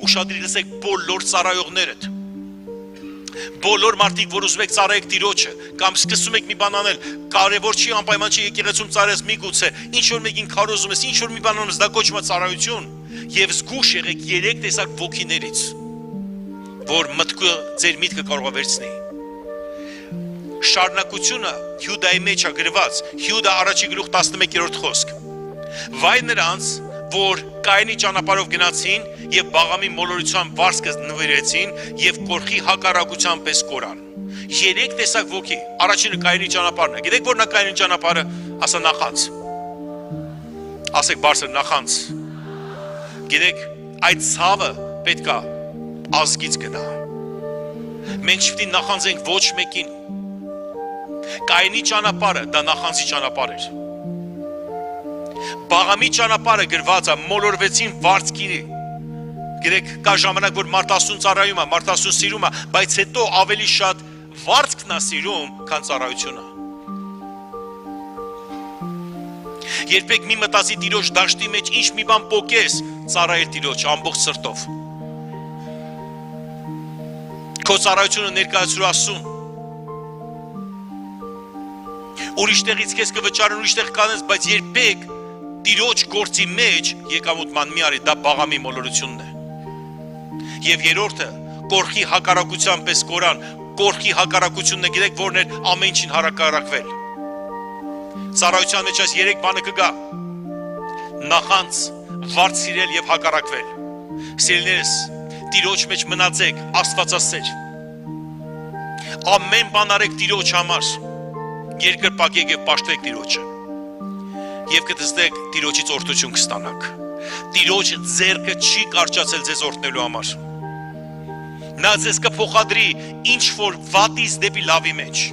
Ուշադրի լսեք բոլոր ծառայողներդ։ Բոլոր մարդիկ, որ ուզում եք ծառայեք Տիրոջը, կամ սկսում եք մի բան անել, կարևոր չի, անպայման չի եկեղեցում ծառայես միգուցե, ինչ որ մեկին քարոզում ես, ինչ որ մի բան անես, դա կոչվում է ծառայություն, եւ զգուշ եղեք 3 տեսակ ոգիներից, որ մտքը ձեր միտքը կարող է վերցնի։ Շարունակությունը Հյուդայի մեջ է գրված, Հյուդա առաջի գլուխ 11-րդ խոսք։ Վայ նրանց, որ Կայնի ճանապարհով գնացին եւ Բաղամի մոլորության վարձքը նվիրեցին եւ կորխի հակառակության պես կորան։ 3 տեսակ ոգի։ Առաջինը Կայնի ճանապարհն է։ Գիտեք որ նա Կայնի ճանապարհը, ասա նախանց։ Ասեք բարձր նախանց։ Գիտեք այդ ցավը պետքա ազգից գնա։ Մենք չպետք է նախանձենք ոչ մեկին։ Կայնի ճանապարհը դա նախանձի ճանապարհ էր։ Բաղամի ճանապարհը գրված է մոլորվեցին վարձքին։ Գիտեք, կա ժամանակ որ մարդասուն ծառայում է, մարդասուն սիրում է, բայց հետո ավելի շատ վարձքն է սիրում, քան ծառայությունը։ Երբեք մի մտածի Տիրոջ դաշտի մեջ ինչ մի բան պոկես, ծառայել Տիրոջ ամբողջ սրտով։ Քո ծառայությունը ներկայացրու Աստծուն։ Ուրիշ տեղից քեզ կվճարեն, ուրիշ տեղ կանես, բայց երբեք Տիրոջ գործի մեջ եկամուտման մի արի, դա Բաղամի մոլորությունն է։ Եվ երրորդը կորխի հակառակության պես կորան, կորխի հակառակությունն է, գիտեք որն էր ամեն ինչին հակառակվել։ Ծառայության մեջ այս 3 բանը կգա. նախանց, վարձ սիրել եւ հակառակվել։ Սիրելիներս, Տիրոջ մեջ մնացեք, Աստվածասեր։ Ամեն բան արեք Տիրոջ համար։ Երկրպագեք եւ պաշտվեք Տիրոջը։ Եվ կտեսնեք Տիրոջից օրհնություն կստանաք։ Տիրոջ ձեռքը չի կարճացել ձեզ օրհնելու համար։ Նա ձեզ կփոխադրի ինչ որ վատից դեպի լավի մեջ։